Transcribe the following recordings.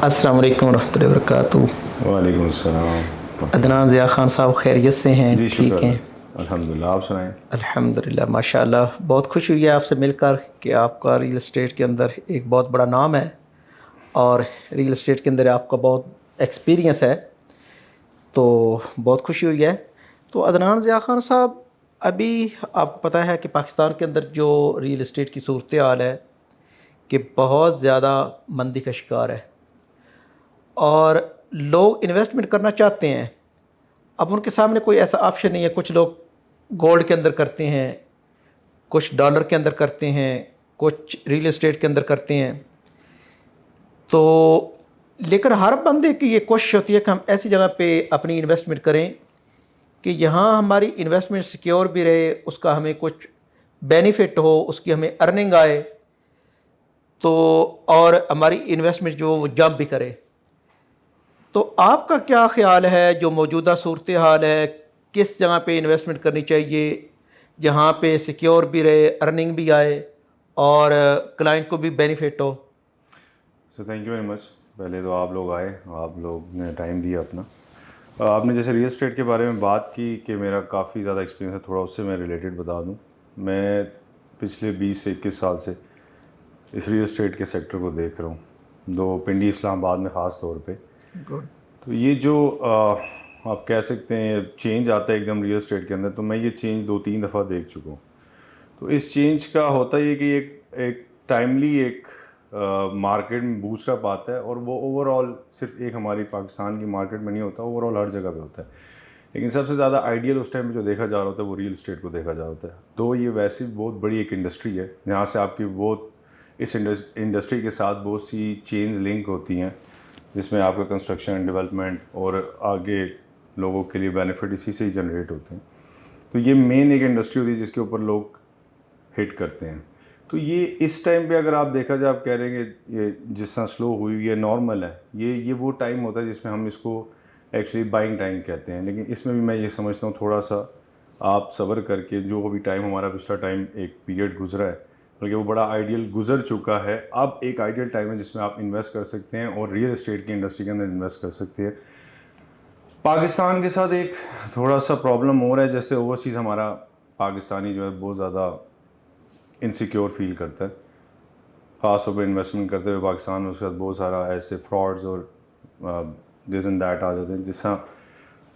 अस्सलाम वालेकुम रहमतुल्लाहि व बरकातुहू। वालेकुम अस्सलाम। अदनान ज़िया ख़ान साहब खैरियत से हैं? जी शुक्र ठीक हैं? अल्लाह अल्हम्दुलिल्लाह, आप सुनाएं। अल्हम्दुलिल्लाह माशाअल्लाह। बहुत खुशी हुई है आपसे मिलकर कि आपका रियल एस्टेट के अंदर एक बहुत बड़ा नाम है और रियल एस्टेट के अंदर आपका बहुत एक्सपीरियंस है, तो बहुत खुशी हुई है। तो अदनान ज़िया ख़ान साहब, अभी आपको पता है कि पाकिस्तान के अंदर जो रियल एस्टेट की सूरत हाल है कि बहुत ज़्यादा मंदी का शिकार है और लोग इन्वेस्टमेंट करना चाहते हैं। अब उनके सामने कोई ऐसा ऑप्शन नहीं है। कुछ लोग गोल्ड के अंदर करते हैं, कुछ डॉलर के अंदर करते हैं, कुछ रियल एस्टेट के अंदर करते हैं। तो लेकिन हर बंदे की ये कोशिश होती है कि हम ऐसी जगह पे अपनी इन्वेस्टमेंट करें कि यहाँ हमारी इन्वेस्टमेंट सिक्योर भी रहे, उसका हमें कुछ बेनिफिट हो, उसकी हमें अर्निंग आए, तो और हमारी इन्वेस्टमेंट जो वो जंप भी करे। तो आपका क्या ख़्याल है, जो मौजूदा सूरत हाल है, किस जगह पे इन्वेस्टमेंट करनी चाहिए जहाँ पे सिक्योर भी रहे, अर्निंग भी आए और क्लाइंट को भी बेनिफिट हो? So thank you very much. पहले तो आप लोग आए, आप लोग ने टाइम दिया अपना। आपने जैसे रियल एस्टेट के बारे में बात की कि मेरा काफ़ी ज़्यादा एक्सपीरियंस है, थोड़ा उससे मैं रिलेटेड बता दूं। मैं पिछले 20 से 21 साल से इस रियल एस्टेट के सेक्टर को देख रहा हूँ, दो पिंडी इस्लामाबाद में ख़ास तौर पे। गुड। तो ये जो आप कह सकते हैं चेंज आता है एकदम रियल एस्टेट के अंदर, तो मैं ये चेंज 2-3 दफ़ा देख चुका हूँ। तो इस चेंज का होता ये कि एक टाइमली एक मार्केट में बूस्टअप आता है, और वो ओवरऑल सिर्फ एक हमारी पाकिस्तान की मार्केट में नहीं होता, ओवरऑल हर जगह पे होता है। लेकिन सबसे ज़्यादा आइडियल उस टाइम पे जो देखा जा रहा होता है वो रियल एस्टेट को देखा जा रहा होता है। तो ये वैसे बहुत बड़ी एक इंडस्ट्री है जहाँ से आपकी बहुत इस इंडस्ट्री के साथ बहुत सी चेन्स लिंक होती हैं, जिसमें आपका कंस्ट्रक्शन डेवलपमेंट और आगे लोगों के लिए बेनिफिट इसी से ही जनरेट होते हैं। तो ये मेन एक इंडस्ट्री होती है जिसके ऊपर लोग हिट करते हैं। तो ये इस टाइम पे अगर आप देखा जाए, आप कह रहे हैं कि ये जिस तरह स्लो हुई है नॉर्मल है, ये वो टाइम होता है जिसमें हम इसको एक्चुअली बाइंग टाइम कहते हैं। लेकिन इसमें भी मैं ये समझता हूँ थोड़ा सा आप सब्र करके, जो भी टाइम हमारा पिछला टाइम एक पीरियड गुजरा है, बल्कि वो बड़ा आइडियल गुजर चुका है, अब एक आइडियल टाइम है जिसमें आप इन्वेस्ट कर सकते हैं और रियल एस्टेट की इंडस्ट्री के अंदर इन्वेस्ट कर सकते हैं। पाकिस्तान के साथ एक थोड़ा सा प्रॉब्लम हो रहा है, जैसे ओवरसीज़ हमारा पाकिस्तानी जो है बहुत ज़्यादा इनसिक्योर फील करता है, ख़ास तौर पर इन्वेस्टमेंट करते हुए पाकिस्तान में। उसके साथ बहुत सारा ऐसे फ्रॉड्स और दिस एंड दैट आ जाते हैं। जिस तरह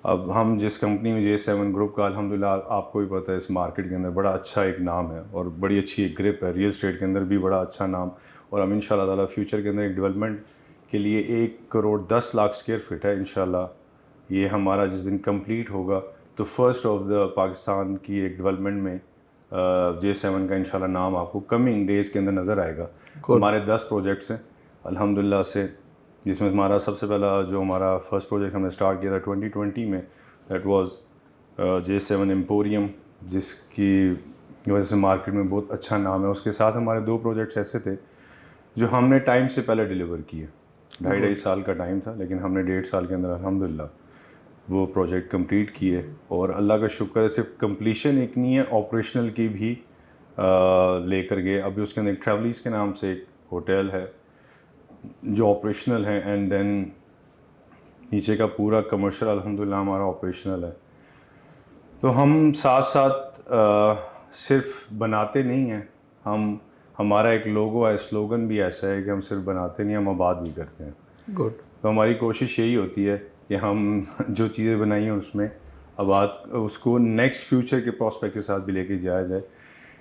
अब हम जिस कंपनी में J7 ग्रुप का, अल्हम्दुलिल्लाह आपको भी पता है, इस मार्केट के अंदर बड़ा अच्छा एक नाम है और बड़ी अच्छी एक ग्रिप है। रियल एस्टेट के अंदर भी बड़ा अच्छा नाम, और हम इंशाल्लाह ताला फ्यूचर के अंदर एक डेवलपमेंट के लिए 1 करोड़ 10 लाख स्क्वायर फीट है इंशाल्लाह। ये हमारा जिस दिन कंप्लीट होगा तो फर्स्ट ऑफ द पाकिस्तान की एक डेवलपमेंट में J7 का इंशाल्लाह नाम आपको कमिंग डेज़ के अंदर नज़र आएगा। गुड। हमारे 10 प्रोजेक्ट्स हैं अल्हम्दुलिल्लाह से, जिसमें हमारा सबसे पहला जो हमारा फर्स्ट प्रोजेक्ट हमने स्टार्ट किया था 2020 में, दैट वाज J7 एम्पोरियम, जिसकी वजह से मार्केट में बहुत अच्छा नाम है। उसके साथ हमारे 2 प्रोजेक्ट्स ऐसे थे जो हमने टाइम से पहले डिलीवर किए। ढाई ढाई गुड। साल का टाइम था, लेकिन हमने 1.5 साल के अंदर अल्हम्दुलिल्लाह वो प्रोजेक्ट कंप्लीट किए। और अल्लाह का शुक्र है, सिर्फ कंप्लीशन एक नहीं है, ऑपरेशनल की भी लेकर गए। अभी उसके अंदर एक ट्रैवलीज के नाम से एक होटल है जो ऑपरेशनल है, एंड देन नीचे का पूरा कमर्शियल अल्हम्दुलिल्लाह हमारा ऑपरेशनल है। तो हम साथ साथ सिर्फ बनाते नहीं हैं, हम हमारा एक लोगो है, स्लोगन भी ऐसा है कि हम सिर्फ बनाते नहीं, हम आबाद भी करते हैं। गुड। तो हमारी कोशिश यही होती है कि हम जो चीज़ें बनाई हैं उसमें आबाद, उसको नेक्स्ट फ्यूचर के प्रॉस्पेक्ट के साथ भी लेके जाया जाए।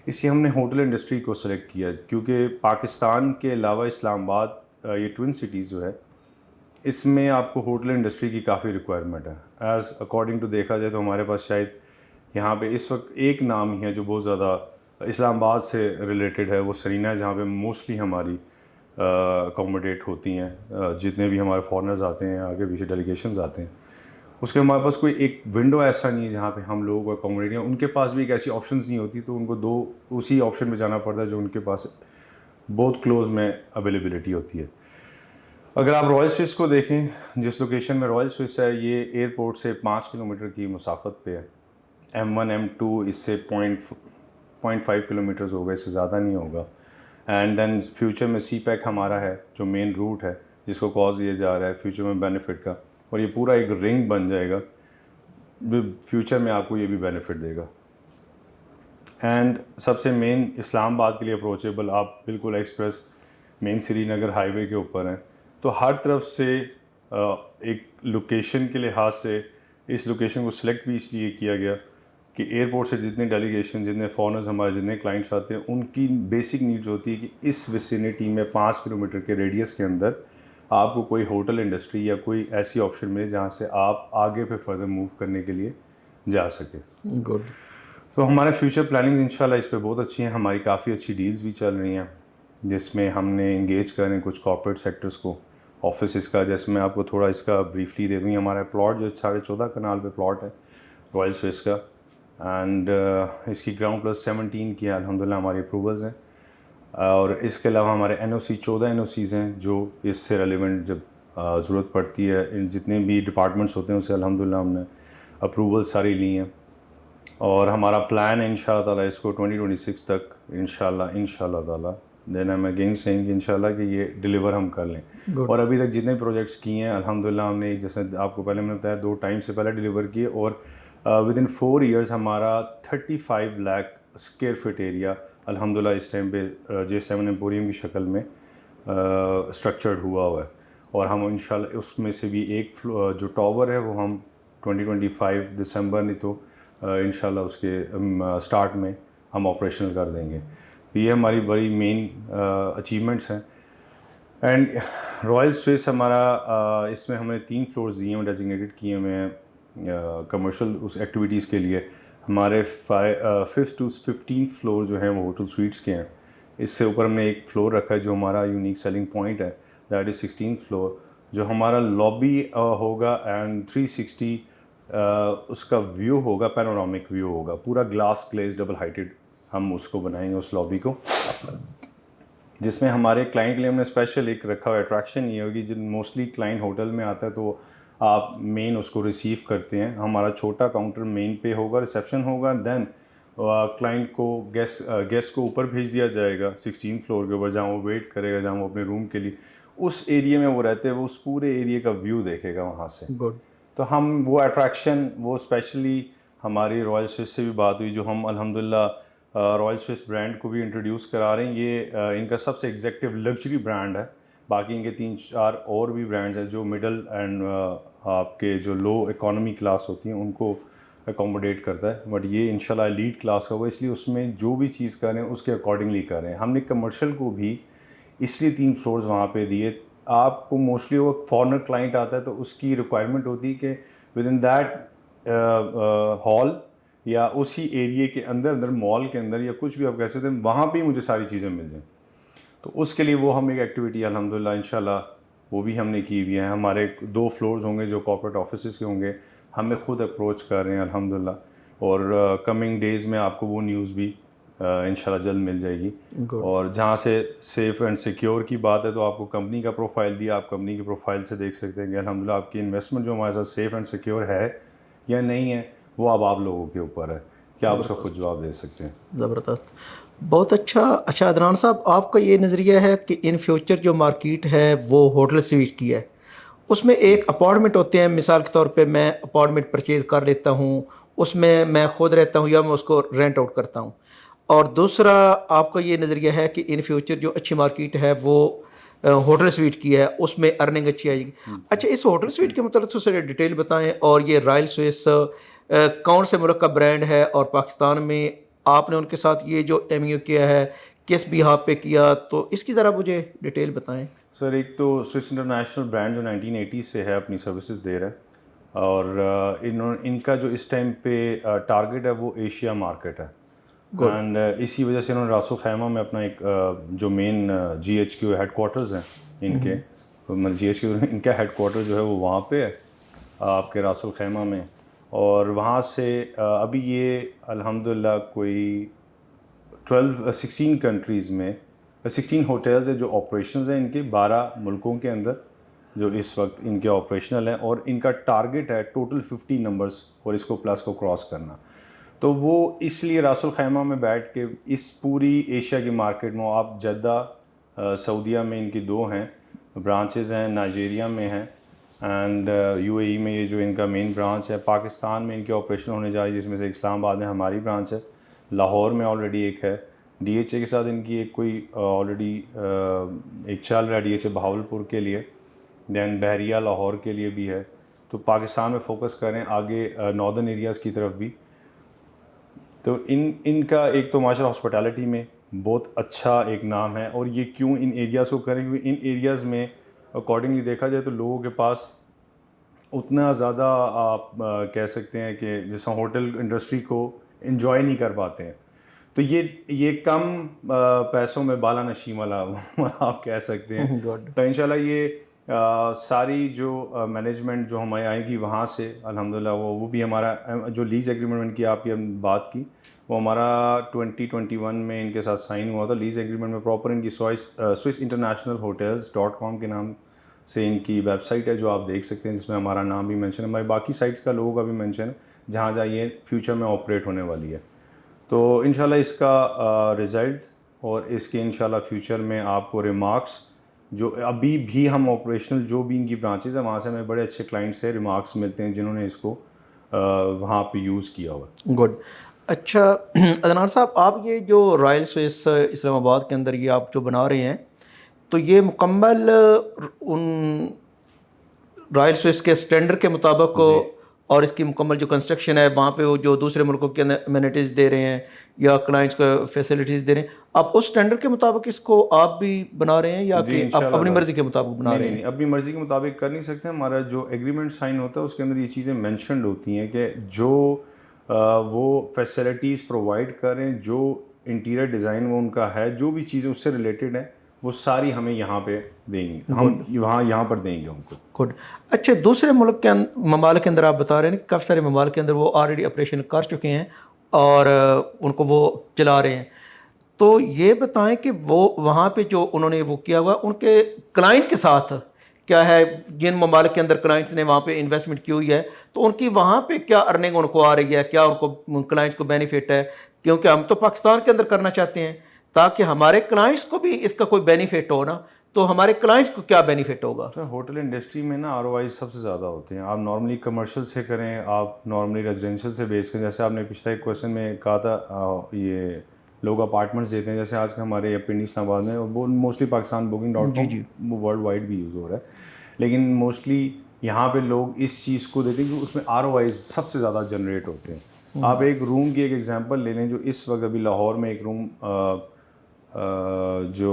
इसलिए हमने होटल इंडस्ट्री को सेलेक्ट किया, क्योंकि पाकिस्तान के अलावा इस्लामाबाद, ये ट्विन सिटीज़ जो है, इसमें आपको होटल इंडस्ट्री की काफ़ी रिक्वायरमेंट है। एज़ अकॉर्डिंग टू देखा जाए तो हमारे पास शायद यहाँ पे इस वक्त एक नाम ही है जो बहुत ज़्यादा इस्लामाबाद से रिलेटेड है, वो सरीना है, जहाँ पे मोस्टली हमारी अकोमोडेट होती हैं जितने भी हमारे फॉरेनर्स आते हैं, आगे पीछे डेलीगेशंस आते हैं। उसके हमारे पास कोई एक विंडो ऐसा नहीं है जहाँ पे हम लोगों को अकोमोडेट हैं। उनके पास भी एक ऐसी ऑप्शंस नहीं होती, तो उनको दो उसी ऑप्शन में जाना पड़ता है जो उनके पास बहुत क्लोज में अवेलेबिलिटी होती है। अगर आप रॉयल स्विस को देखें, जिस लोकेशन में रॉयल स्विस है, ये एयरपोर्ट से 5 किलोमीटर की मुसाफत पे है। M1 M2 इससे 0.5 किलोमीटर्स होगा, इससे ज़्यादा नहीं होगा। एंड देन फ्यूचर में सी पैक हमारा है जो मेन रूट है, जिसको कॉज दिया जा रहा है फ्यूचर में बेनिफिट का, और ये पूरा एक रिंग बन जाएगा, फ्यूचर में आपको ये भी बेनिफिट देगा। एंड सबसे मेन, इस्लामाबाद के लिए अप्रोचेबल, आप बिल्कुल एक्सप्रेस मेन श्रीनगर हाईवे के ऊपर हैं, तो हर तरफ से एक लोकेशन के लिहाज से इस लोकेशन को सिलेक्ट भी इसलिए किया गया कि एयरपोर्ट से जितने डेलीगेशन, जितने फॉरनर्स हमारे, जितने क्लाइंट्स आते हैं, उनकी बेसिक नीड्स होती है कि इस विसिनिटी में 5 किलोमीटर के रेडियस के अंदर आपको कोई होटल इंडस्ट्री या कोई ऐसी ऑप्शन मिले जहाँ से आप आगे पे फर्दर मूव करने के लिए जा सके। गुड। तो हमारे फ्यूचर प्लानिंग इंशाल्लाह इस पे बहुत अच्छी हैं, हमारी काफ़ी अच्छी डील्स भी चल रही हैं, जिसमें हमने इंगेज कर रहे हैं कुछ कॉर्पोरेट सेक्टर्स को, ऑफिस का। जैसे मैं आपको थोड़ा इसका ब्रीफली दे दूँ, हमारा प्लॉट जो 14.5 कनाल पे प्लॉट है रॉयल स्विस का, एंड इसकी ग्राउंड प्लस 17 की अल्हम्दुलिल्लाह हमारी अप्रूवल्स हैं, और इसके अलावा हमारे NOC 14 NOCs हैं जो इससे रेलिवेंट जब ज़रूरत पड़ती है, इन जितने भी डिपार्टमेंट्स होते हैं उससे अल्हम्दुलिल्लाह हमने अप्रूवल सारी ली हैं, और हमारा प्लान है इंशाल्लाह ताला इसको 2026 तक इंशाल्लाह ताला, then I am again saying इंशाल्लाह कि ये डिलीवर हम कर लें। Good. और अभी तक जितने प्रोजेक्ट्स किए हैं अल्हम्दुलिल्लाह हमने, जैसे आपको पहले मैंने बताया, 2 टाइम से पहले डिलीवर किए, और विद इन 4 ईयर्स हमारा 35 लाख स्क्वायर फीट एरिया अल्हम्दुलिल्लाह इस टाइम पे J7 एम्पोरियम की शक्ल में स्ट्रक्चर्ड हुआ है, और हम इंशाल्लाह उसमें से भी एक जो टावर है वो हम 2025 दिसंबर नहीं तो इंशाल्लाह उसके स्टार्ट में हम ऑपरेशनल कर देंगे। तो ये हमारी बड़ी मेन अचीवमेंट्स हैं। एंड रॉयल स्विस हमारा इसमें हमने 3 फ्लोर्स दिए हैं, डेजिग्नेटेड किए हुए हैं कमर्शियल उस एक्टिविटीज़ के लिए। हमारे 5th to 15th फ्लोर जो हैं वो होटल स्वीट्स के हैं। इससे ऊपर हमने एक फ्लोर रखा है जो हमारा यूनिक सेलिंग पॉइंट है, दैट इज़ 16th फ्लोर, जो हमारा लॉबी होगा एंड 360 उसका व्यू होगा, पैनोरामिक व्यू होगा, पूरा ग्लास ग्लेज डबल हाइटेड हम उसको बनाएंगे उस लॉबी को, जिसमें हमारे क्लाइंट के लिए हमने स्पेशल एक रखा हुआ अट्रैक्शन ये होगी, जो मोस्टली क्लाइंट होटल में आता है तो आप मेन उसको रिसीव करते हैं, हमारा छोटा काउंटर मेन पे होगा, रिसेप्शन होगा, देन क्लाइंट को गेस्ट को ऊपर भेज दिया जाएगा 16 फ्लोर के ऊपर, जहाँ वो वेट करेगा, जहाँ वो अपने रूम के लिए उस एरिया में वो रहते हैं, वो उस पूरे एरिया का व्यू देखेगा वहाँ से। गुड। तो हम वो अट्रैक्शन, वो स्पेशली हमारी रॉयल स्विस से भी बात हुई, जो हम अल्हम्दुलिल्लाह रॉयल स्विस ब्रांड को भी इंट्रोड्यूस करा रहे हैं। ये इनका सबसे एग्जेक्टिव लग्जरी ब्रांड है, बाकी इनके 3-4 और भी ब्रांड्स हैं जो मिडल एंड आपके जो लो इकोनॉमी क्लास होती हैं उनको अकोमोडेट करता है, बट ये इंशाल्लाह लीड क्लास का होगा, इसलिए उसमें जो भी चीज़ कर रहे हैं उसके अकॉर्डिंगली कर रहे हैं। हमने कमर्शियल को भी इसलिए 3 फ्लोर्स वहाँ पे दिए। आपको मोस्टली वो फॉरेनर क्लाइंट आता है तो उसकी रिक्वायरमेंट होती है कि विद इन दैट हॉल या उसी एरिया के अंदर मॉल के अंदर या कुछ भी आप कह सकते हैं, वहाँ पे मुझे सारी चीज़ें मिल जाएं। तो उसके लिए वो हम एक एक्टिविटी अल्हम्दुलिल्लाह इंशाल्लाह वो भी हमने की हुई है। हमारे 2 फ्लोर्स होंगे जो कॉर्पोरेट ऑफिस के होंगे, हमें खुद अप्रोच कर रहे हैं अल्हम्दुलिल्लाह, और कमिंग डेज़ में आपको वो न्यूज़ भी इंशाल्लाह जल्द मिल जाएगी। और जहाँ से सेफ़ एंड सिक्योर की बात है तो आपको कंपनी का प्रोफाइल दिया, आप कंपनी की प्रोफाइल से देख सकते हैं कि अल्हम्दुलिल्लाह आपकी इन्वेस्टमेंट जो हमारे साथ सेफ़ एंड सिक्योर है या नहीं है, वो अब आप लोगों के ऊपर है कि आप उसका खुद जवाब दे सकते हैं। ज़बरदस्त, बहुत अच्छा। अच्छा अदनान साहब, आपका ये नज़रिया है कि इन फ्यूचर जो मार्केट है वो होटल स्वीट की है, उसमें एक अपार्टमेंट होते हैं, मिसाल के तौर पे मैं अपार्टमेंट परचेज़ कर लेता हूँ, उसमें मैं खुद रहता हूँ या मैं उसको रेंट आउट करता हूँ, और दूसरा आपका ये नज़रिया है कि इन फ्यूचर जो अच्छी मार्केट है वो होटल स्वीट की है, उसमें अर्निंग अच्छी आएगी। अच्छा, इस होटल स्वीट के मतलब थोड़ा डिटेल बताएं, और ये रॉयल स्विस कौन से मुल्क का ब्रांड है, और पाकिस्तान में आपने उनके साथ ये जो MOU किया है किस बिहाफ पे किया, तो इसकी ज़रा मुझे डिटेल बताएं। सर, एक तो स्विस इंटरनेशनल ब्रांड जो 1980 से है अपनी सर्विसेज दे रहा है, और इनका जो इस टाइम पे टारगेट है वो एशिया मार्केट है, एंड इसी वजह से इन्होंने रासुल खैमा में अपना एक जो मेन GHQ हेडक्वार्टर्स हैं इनके, तो मतलब GHQ इनका हेडक्वार्टर जो है वो वहाँ पे है आपके रासुल खैमा में, और वहाँ से अभी ये अल्हम्दुलिल्लाह कोई 16 कंट्रीज़ में 16 होटल्स है जो ऑपरेशंस हैं इनके 12 मुल्कों के अंदर, जो इस वक्त इनके ऑपरेशनल हैं, और इनका टारगेट है टोटल 50 नंबर्स और इसको प्लस को क्रॉस करना। तो वो इसलिए रासुल खैमा में बैठ के इस पूरी एशिया की मार्केट में, आप जद्दा सऊदीया में इनकी 2 हैं, ब्रांचेस हैं नाइजीरिया में हैं एंड यूएई में ये जो इनका मेन ब्रांच है। पाकिस्तान में इनके ऑपरेशन होने जा रही है, जिसमें से इस्लामाबाद में हमारी ब्रांच है, लाहौर में ऑलरेडी एक है, डीएचए के साथ इनकी एक कोई ऑलरेडी एक चल रहा है डीएचए बहावलपुर के लिए, दैन बहरिया लाहौर के लिए भी है। तो पाकिस्तान में फोकस करें आगे नॉर्दर्न एरियाज़ की तरफ भी। तो इनका एक तो माशा हॉस्पिटैलिटी में बहुत अच्छा एक नाम है। और ये क्यों इन एरियाज़ को करें, क्योंकि इन एरियाज़ में अकॉर्डिंगली देखा जाए तो लोगों के पास उतना ज़्यादा आप कह सकते हैं कि जैसा होटल इंडस्ट्री को एंजॉय नहीं कर पाते हैं। तो ये कम पैसों में बाला नशीं वाला आप कह सकते हैं। तो इंशाल्लाह ये सारी जो मैनेजमेंट जो हमें आएगी वहाँ से अल्हम्दुलिल्लाह वो भी हमारा जो लीज एग्रीमेंट की आपकी हम बात की, वो हमारा 2021 में इनके साथ साइन हुआ था। लीज एग्रीमेंट में प्रॉपर इनकी स्विस इंटरनेशनल होटल्स.com के नाम से इनकी वेबसाइट है जो आप देख सकते हैं, जिसमें हमारा नाम भी मेंशन है, हमारी बाकी साइट्स का लोगों का भी मेंशन है जहाँ जहाँ ये फ्यूचर में ऑपरेट होने वाली है। तो इंशाल्लाह इसका रिज़ल्ट और इसके इंशाल्लाह फ्यूचर में आपको रिमार्क्स जो अभी भी हम ऑपरेशनल जो भी इनकी ब्रांचेस हैं वहाँ से हमें बड़े अच्छे क्लाइंट से रिमार्क्स मिलते हैं जिन्होंने इसको वहाँ पे यूज़ किया हुआ है। गुड। अच्छा अदनान साहब, आप ये जो रॉयल स्विस इस्लामाबाद के अंदर ये आप जो बना रहे हैं, तो ये मुकम्मल उन रॉयल स्विस के स्टैंडर्ड के मुताबिक और इसकी मुकम्मल जो कंस्ट्रक्शन है वहाँ पे वो जो दूसरे मुल्कों के अमेनिटीज़ दे रहे हैं या क्लाइंट्स को फैसिलिटीज़ दे रहे हैं, आप उस स्टैंडर्ड के मुताबिक इसको आप भी बना रहे हैं या कि आप अपनी मर्ज़ी के मुताबिक बना रहे हैं? नहीं, अपनी मर्ज़ी के मुताबिक कर नहीं सकते। हमारा जो एग्रीमेंट साइन होता है उसके अंदर ये चीज़ें मैंशनड होती हैं कि जो वो फैसिलिटीज़ प्रोवाइड करें, जो इंटीरियर डिज़ाइन वो उनका है, जो भी चीज़ें उससे रिलेटेड हैं वो सारी हमें यहाँ पे देंगे, हम यहाँ पर देंगे उनको। गुड। अच्छा, दूसरे मुल्क के ममालिक के अंदर आप बता रहे हैं कि काफ़ी सारे ममालिक के अंदर वो ऑलरेडी ऑपरेशन कर चुके हैं और उनको वो चला रहे हैं, तो ये बताएं कि वो वहाँ पे जो उन्होंने वो किया हुआ उनके क्लाइंट के साथ क्या है, जिन ममालिक के अंदर क्लाइंट्स ने वहाँ पे इन्वेस्टमेंट की हुई है तो उनकी वहाँ पे क्या अर्निंग उनको आ रही है, क्या उनको क्लाइंट्स को बेनिफिट है? क्योंकि हम तो पाकिस्तान के अंदर करना चाहते हैं ताकि हमारे क्लाइंट्स को भी इसका कोई बेनिफिट हो ना, तो हमारे क्लाइंट्स को क्या बेनिफिट होगा? तो होटल इंडस्ट्री में ना ROI सबसे ज़्यादा होते हैं। आप नॉर्मली कमर्शियल से करें, आप नॉर्मली रेजिडेंशियल से बेस करें। जैसे आपने पिछले एक क्वेश्चन में कहा था ये लोग अपार्टमेंट्स देते हैं, जैसे आज हमारे पिंडी इस्लामाबाद में वो मोस्टली पाकिस्तान Booking.com वो वर्ल्ड वाइड भी यूज़ हो रहा है, लेकिन मोस्टली यहाँ पे लोग इस चीज़ को देते हैं कि उसमें ROI सबसे ज़्यादा जनरेट होते हैं। आप एक रूम की एक एग्जांपल ले लें, जो इस वक्त अभी लाहौर में एक रूम जो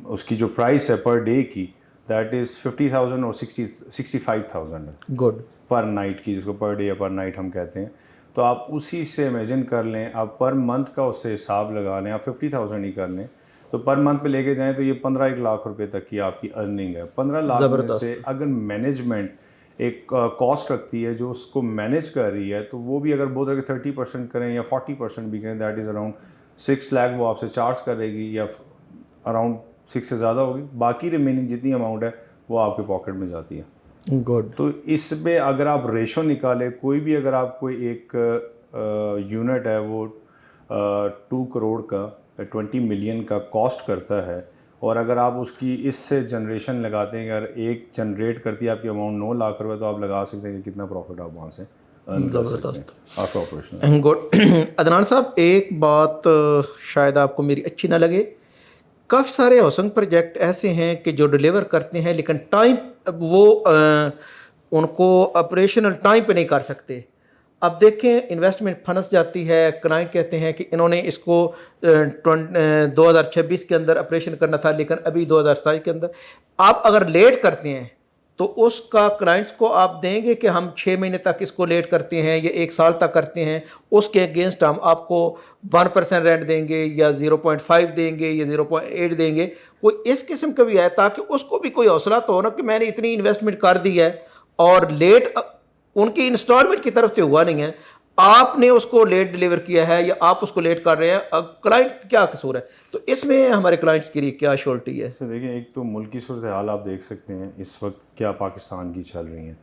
उसकी जो प्राइस है पर डे की, दैट इज़ 50,000 और 65,000 है। गुड। पर नाइट की, जिसको पर डे या पर नाइट हम कहते हैं। तो आप उसी से इमेजिन कर लें, आप पर मंथ का उससे हिसाब लगा लें, आप 50,000 ही कर लें, तो पर मंथ पे लेके जाएं तो ये 15 लाख रुपए तक की आपकी अर्निंग है। 15 लाख में से अगर मैनेजमेंट एक कॉस्ट रखती है जो उसको मैनेज कर रही है, तो वो भी अगर बहुत अगर 30% करें या 40% भी करें, दैट इज़ अराउंड 6 लाख वो आपसे चार्ज करेगी, या अराउंड 6 से ज़्यादा होगी। बाकी रिमेनिंग जितनी अमाउंट है वो आपके पॉकेट में जाती है। गुड। तो इसमें अगर आप रेशो निकालें, कोई भी अगर आप कोई एक यूनिट है वो 2 करोड़ का 20 मिलियन का कॉस्ट करता है, और अगर आप उसकी इससे जनरेशन लगाते हैं, अगर एक जनरेट करती है आपकी अमाउंट 9 लाख रुपए, तो आप लगा सकते हैं कि कितना प्रॉफिट आप वहाँ से ज़बरदस्त आफ्टर ऑपरेशन। गुड। अदनान साहब, एक बात शायद आपको मेरी अच्छी ना लगे, काफ़ी सारे हाउसिंग प्रोजेक्ट ऐसे हैं कि जो डिलीवर करते हैं लेकिन टाइम वो उनको ऑपरेशनल टाइम पे नहीं कर सकते। अब देखें, इन्वेस्टमेंट फंस जाती है, क्लाइंट कहते हैं कि इन्होंने इसको 2026 के अंदर ऑपरेशन करना था लेकिन अभी 2027 के अंदर। आप अगर लेट करते हैं तो उसका क्लाइंट्स को आप देंगे कि हम 6 महीने तक इसको लेट करते हैं या 1 साल तक करते हैं, उसके अगेंस्ट हम आपको 1% रेंट देंगे या 0.5 देंगे या 0.8 देंगे, कोई इस किस्म का भी है ताकि उसको भी कोई हौसला तो हो ना कि मैंने इतनी इन्वेस्टमेंट कर दी है और लेट उनकी इंस्टॉलमेंट की तरफ से हुआ नहीं है, आपने उसको लेट डिलीवर किया है या आप उसको लेट कर रहे हैं, अब क्लाइंट क्या कसूर है? तो इसमें हमारे क्लाइंट्स के लिए क्या श्योरिटी है? तो देखिए, एक तो मुल्क की सूरत हाल आप देख सकते हैं इस वक्त क्या पाकिस्तान की चल रही है,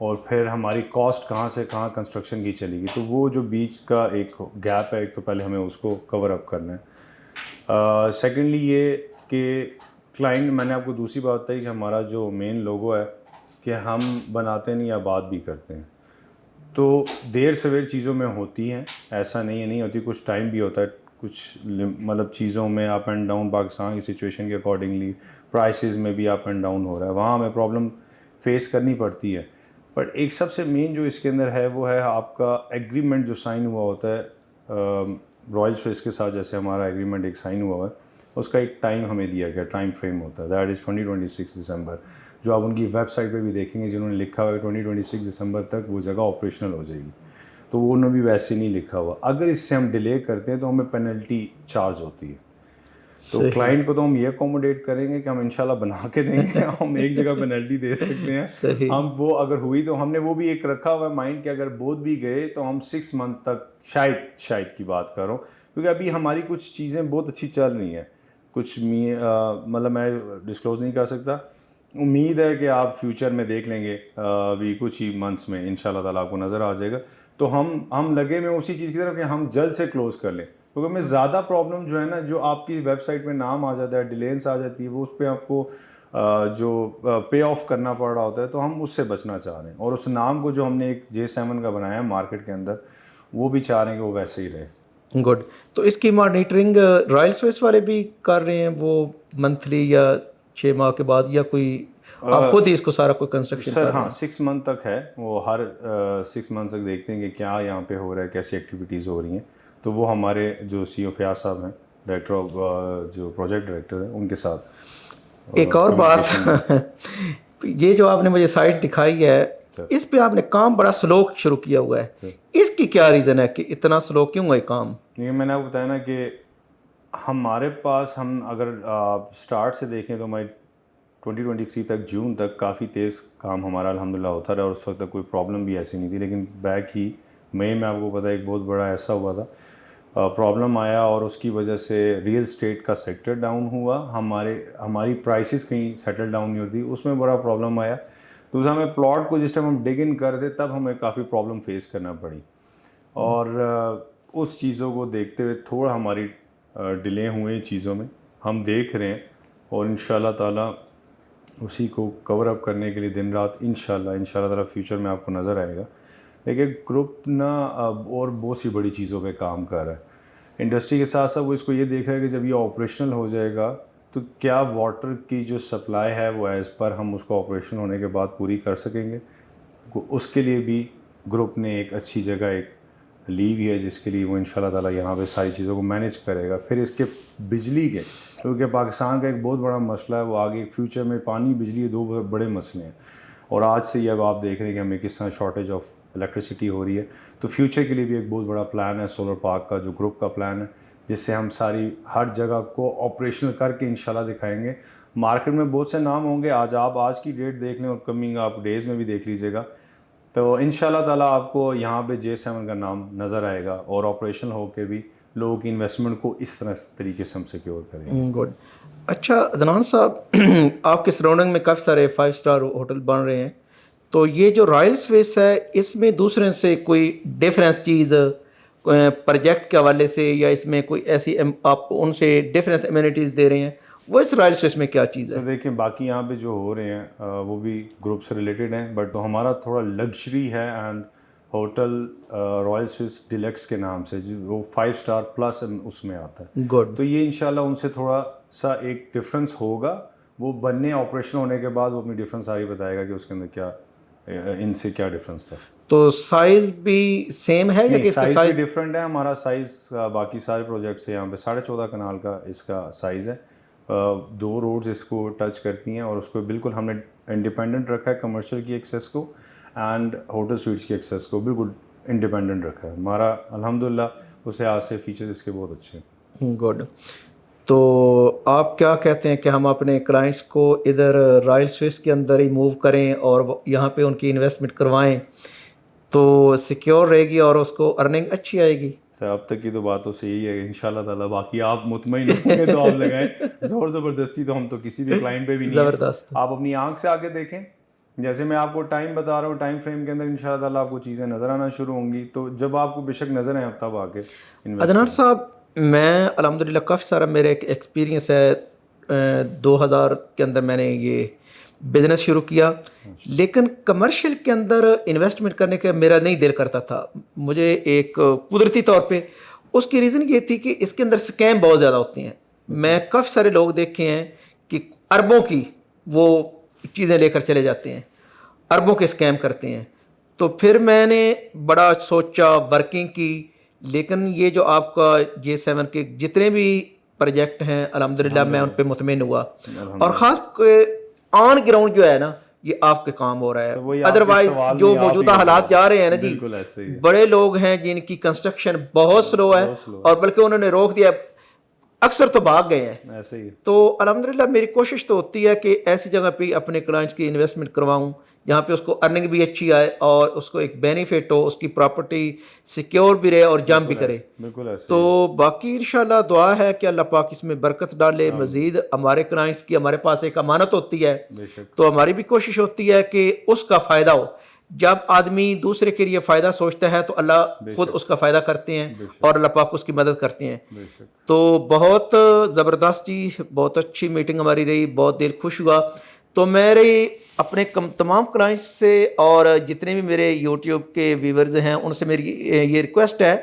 और फिर हमारी कॉस्ट कहाँ से कहाँ कंस्ट्रक्शन की चलेगी, तो वो जो बीच का एक गैप है, एक तो पहले हमें उसको कवर अप करना है। सेकेंडली ये कि क्लाइंट, मैंने आपको दूसरी बात बताई कि हमारा जो मेन लोगो है कि हम बनाते नहीं या बात भी करते हैं, तो देर सवेर चीज़ों में होती हैं, ऐसा नहीं है नहीं होती, कुछ टाइम भी होता है, कुछ मतलब चीज़ों में अप एंड डाउन, पाकिस्तान की सिचुएशन के अकॉर्डिंगली प्राइसेस में भी अप एंड डाउन हो रहा है, वहाँ हमें प्रॉब्लम फेस करनी पड़ती है। बट एक सबसे मेन जो इसके अंदर है वो है आपका एग्रीमेंट जो साइन हुआ होता है रॉयल स्विस के साथ। जैसे हमारा एग्रीमेंट एक साइन हुआ है, उसका एक टाइम हमें दिया गया, टाइम फ्रेम होता है, दैट इज़ 2026 दिसंबर। जो आप उनकी वेबसाइट पे भी देखेंगे, जिन्होंने लिखा हुआ है 2026 दिसंबर तक वो जगह ऑपरेशनल हो जाएगी, तो वो उन्होंने भी वैसे नहीं लिखा हुआ। अगर इससे हम डिले करते हैं तो हमें पेनल्टी चार्ज होती है। तो सही क्लाइंट को तो हम ये अकोमोडेट करेंगे कि हम इंशाल्लाह बना के देंगे, हम एक जगह पेनल्टी दे सकते हैं। सही हम वो अगर हुई तो हमने वो भी एक रखा हुआ है माइंड कि अगर बोध भी गए तो हम 6 मंथ तक, शायद की बात कर रहा हूँ, क्योंकि अभी हमारी कुछ चीज़ें बहुत अच्छी चल रही हैं, कुछ मतलब मैं डिस्क्लोज़ नहीं कर सकता। उम्मीद है कि आप फ्यूचर में देख लेंगे, अभी कुछ ही मंथ्स में इंशाल्लाह ताला आपको नज़र आ जाएगा। तो हम लगे में उसी चीज़ की तरफ कि हम जल्द से क्लोज़ कर लें, क्योंकि हमें ज़्यादा प्रॉब्लम जो है ना, जो आपकी वेबसाइट में नाम आ जाता है, डिलेंस आ जाती है, वो उस पर आपको जो पे ऑफ करना पड़ रहा होता है, तो हम उससे बचना चाह रहे हैं। और उस नाम को जो हमने एक J7 का बनाया है मार्केट के अंदर, वो भी चाह रहे हैं कि वो वैसे ही रहे। गुड। तो इसकी मॉनिटरिंग रॉयल स्विस वाले भी कर रहे हैं, वो मंथली या 6 माह के बाद, या कोई आप खुद ही इसको सारा कोई कंस्ट्रक्शन सर कर रहे हाँ, हैं? 6 मंथ तक है वो, हर 6 मंथ तक देखते हैं कि क्या यहाँ पे हो रहा है, कैसी एक्टिविटीज़ हो रही हैं। तो वो हमारे जो CEO फयाज साहब हैं, डायरेक्टर ऑफ जो प्रोजेक्ट डायरेक्टर हैं, उनके साथ एक और बात communication में। ये जो आपने मुझे साइट दिखाई है, सर इस पे आपने काम बड़ा स्लो शुरू किया हुआ है, सर इसकी क्या रीज़न है कि इतना स्लो क्यों है काम? ये मैंने आपको बताया ना कि हमारे पास, हम अगर स्टार्ट से देखें तो हमारी 2023 तक, जून तक काफ़ी तेज़ काम हमारा अल्हम्दुलिल्लाह होता रहा, और उस वक्त तक कोई प्रॉब्लम भी ऐसी नहीं थी। लेकिन बैक ही मई में आपको पता है एक बहुत बड़ा ऐसा हुआ था, प्रॉब्लम आया, और उसकी वजह से रियल स्टेट का सेक्टर डाउन हुआ, हमारी प्राइसेस कहीं सेटल डाउन नहीं होती, उसमें बड़ा प्रॉब्लम आया। दूसरा, हमें प्लॉट को जिस टाइम हम डिग इन कर दे तब हमें काफ़ी प्रॉब्लम फेस करना पड़ी, और उस चीज़ों को देखते हुए थोड़ा हमारी डिले हुए चीज़ों में, हम देख रहे हैं, और इंशाल्लाह ताला उसी को कवर अप करने के लिए दिन रात इंशाल्लाह ताला फ्यूचर में आपको नज़र आएगा। लेकिन ग्रुप ना अब और बहुत सी बड़ी चीज़ों पे काम कर रहा है इंडस्ट्री के साथ साथ। वो इसको ये देख रहा है कि जब ये ऑपरेशनल हो जाएगा तो क्या वाटर की जो सप्लाई है वो एज़ पर हम उसको ऑपरेशन होने के बाद पूरी कर सकेंगे। उसके लिए भी ग्रुप ने एक अच्छी जगह एक ली हुई है, जिसके लिए वो इंशाल्लाह ताला यहाँ पे सारी चीज़ों को मैनेज करेगा। फिर इसके बिजली के, क्योंकि पाकिस्तान का एक बहुत बड़ा मसला है, वो आगे फ्यूचर में पानी बिजली, दो बड़े मसले हैं, और आज से ही अब आप देख रहे हैं कि हमें किस तरह शॉर्टेज ऑफ इलेक्ट्रिसिटी हो रही है। तो फ्यूचर के लिए भी एक बहुत बड़ा प्लान है सोलर पार्क का, जो ग्रुप का प्लान है, जिससे हम सारी हर जगह को ऑपरेशनल करके इंशाल्लाह दिखाएंगे। मार्केट में बहुत से नाम होंगे, आज की डेट देख लें और कमिंग आप डेज़ में भी देख लीजिएगा, तो इंशाल्लाह ताला आपको यहाँ पे J7 का नाम नज़र आएगा, और ऑपरेशनल होकर भी लोगों की इन्वेस्टमेंट को इस तरीके से हम सिक्योर करेंगे। गुड। अच्छा अदनान साहब, आपके सराउंडिंग में काफ़ी सारे 5 स्टार होटल बन रहे हैं, तो ये जो रॉयल स्विस है, इसमें दूसरे से कोई डिफरेंस चीज़ प्रोजेक्ट के हवाले से, या इसमें कोई ऐसी आप उनसे डिफरेंस एमिनिटीज़ दे रहे हैं, वो इस रॉयल स्विस में क्या चीज़ तो है? देखिए, बाकी यहाँ पे जो हो रहे हैं वो भी ग्रुप से रिलेटेड हैं, बट तो हमारा थोड़ा लग्जरी है, and hotel royal Swiss deluxe के नाम से, जो वो 5 स्टार प्लस उसमें आता है। गुड। तो ये इंशाल्लाह उनसे थोड़ा सा एक डिफरेंस होगा, वो बनने ऑपरेशन होने के बाद वो अपनी डिफरेंस सारी बताएगा कि उसके अंदर क्या इनसे क्या डिफरेंस था। तो साइज़ भी सेम है या नहीं, कि इसका साइज़ भी साइज़? डिफरेंट है। हमारा साइज़ बाकी सारे प्रोजेक्ट से यहाँ पे 14.5 कनाल का इसका साइज़ है। 2 रोड्स इसको टच करती हैं, और उसको बिल्कुल हमने इंडिपेंडेंट रखा है, कमर्शियल की एक्सेस को एंड होटल स्वीट्स की एक्सेस को बिल्कुल इंडिपेंडेंट रखा है। हमारा अल्हम्दुलिल्लाह उस लिहाज से फीचर्स इसके बहुत अच्छे हैं। गुड। तो आप क्या कहते हैं कि हम अपने क्लाइंट्स को इधर रॉयल स्विस के अंदर ही मूव करें और यहाँ पे उनकी इन्वेस्टमेंट करवाएं, तो सिक्योर रहेगी और उसको अर्निंग अच्छी आएगी? सर, अब तक की तो बात तो सही है इंशाल्लाह ताला, बाकी आप मुतमईन होंगे तो आप लगाएं। ज़ोर ज़बरदस्ती तो हम तो किसी भी क्लाइंट पे भी नहीं है। ज़बरदस्त। आप अपनी आंख से आके देखें, जैसे मैं आपको टाइम बता रहा हूँ, टाइम फ्रेम के अंदर इंशाल्लाह ताला आपको चीज़ें नज़र आना शुरू होंगी, तो जब आपको बेशक नज़र आए तब आके इन्वेस्ट अदनान करें। साहब, मैं अल्हम्दुलिल्लाह काफ़ी सारा मेरा एक एक्सपीरियंस है 2000 के अंदर मैंने ये बिज़नेस शुरू किया, लेकिन कमर्शियल के अंदर इन्वेस्टमेंट करने का मेरा नहीं दिल करता था। मुझे एक कुदरती तौर पे उसकी रीज़न ये थी कि इसके अंदर स्कैम बहुत ज़्यादा होते हैं। मैं काफ़ी सारे लोग देखे हैं कि अरबों की वो चीज़ें लेकर चले जाते हैं, अरबों के स्कैम करते हैं। तो फिर मैंने बड़ा सोचा, वर्किंग की, लेकिन ये जो आपका J7 के जितने भी प्रोजेक्ट हैं अल्हम्दुलिल्लाह मैं उन पे मुतमिन हुआ, और ख़ास ऑन ग्राउंड जो है ना ये आपके काम हो रहा तो है। वही आपके अदरवाइज सवाल जो नहीं, आप मौजूदा ही कर रहे हालात हो। जा रहे हैं ना जी, बिल्कुल ऐसे ही है। बड़े लोग हैं जिनकी कंस्ट्रक्शन बहुत स्लो है, बहुत slow है। और बल्कि उन्होंने रोक दिया, अक्सर तो भाग गए हैं। ऐसे ही तो अल्हम्दुलिल्लाह मेरी कोशिश तो होती है कि ऐसी जगह पे अपने क्लाइंट्स की इन्वेस्टमेंट करवाऊं जहाँ पे उसको अर्निंग भी अच्छी आए और उसको एक बेनिफिट हो, उसकी प्रॉपर्टी सिक्योर भी रहे और जम भी करे। बिल्कुल ऐसे तो ही बाकी इंशाल्लाह दुआ है कि अल्लाह पाक इसमें बरकत डाले मज़ीद। हमारे क्लाइंट्स की हमारे पास एक अमानत होती है, बेशक। तो हमारी भी कोशिश होती है कि उसका फ़ायदा हो। जब आदमी दूसरे के लिए फ़ायदा सोचता है तो अल्लाह खुद उसका फ़ायदा करते हैं और अल्लाह पाक उसकी मदद करते हैं। बेशक। तो बहुत ज़बरदस्त चीज़, बहुत अच्छी मीटिंग हमारी रही, बहुत दिल खुश हुआ। तो मेरे अपने तमाम क्लाइंट्स से और जितने भी मेरे यूट्यूब के व्यूवर्स हैं उनसे मेरी ये रिक्वेस्ट है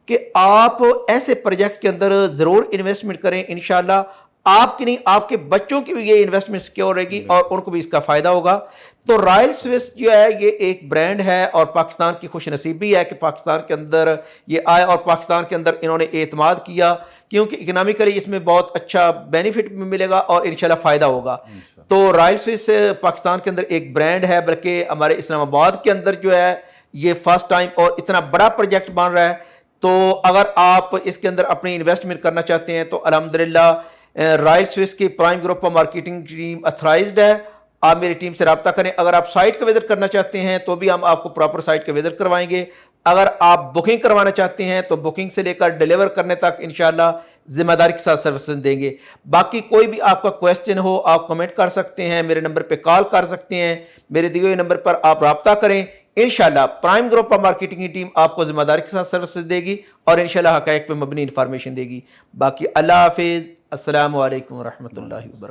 कि आप ऐसे प्रोजेक्ट के अंदर ज़रूर इन्वेस्टमेंट करें। इंशाल्लाह आपकी नहीं, आपके बच्चों की भी ये इन्वेस्टमेंट सिक्योर रहेगी और उनको भी इसका फ़ायदा होगा। तो रॉयल स्विस जो है ये एक ब्रांड है और पाकिस्तान की खुशनसीबी है कि पाकिस्तान के अंदर ये आए और पाकिस्तान के अंदर इन्होंने एतमाद किया, क्योंकि इकनॉमिकली इसमें बहुत अच्छा बेनिफिट भी मिलेगा और इंशाल्लाह फ़ायदा होगा। तो रॉयल स्विस पाकिस्तान के अंदर एक ब्रांड है, बल्कि हमारे इस्लामाबाद के अंदर जो है ये फर्स्ट टाइम और इतना बड़ा प्रोजेक्ट बन रहा है। तो अगर आप इसके अंदर अपनी इन्वेस्टमेंट करना चाहते हैं तो अल्हम्दुलिल्लाह रॉयल स्विस की prime group of marketing team authorised है। आप मेरी टीम से रब्ता करें। अगर आप साइट का विजिट करना चाहते हैं तो भी हम आपको प्रॉपर साइट का विजिट करवाएंगे। अगर आप बुकिंग करवाना चाहते हैं तो बुकिंग से लेकर डिलीवर करने तक इंशाल्लाह जिम्मेदारी के साथ सर्विस देंगे। बाकी कोई भी आपका क्वेश्चन हो आप कमेंट कर सकते हैं, मेरे नंबर पे कॉल कर सकते हैं, मेरे दिए हुए नंबर पर आप रब्ता करें। इंशाल्लाह प्राइम ग्रुप ऑफ मार्केटिंग की टीम आपको जिम्मेदारी के साथ सर्विस देगी और इंशाल्लाह हक़ाइक़ पे मबनी इंफॉर्मेशन देगी। बाकी अल्लाह हाफिज़। अस्सलामु अलैकुम व रहमतुल्लाहि व बरकातहू।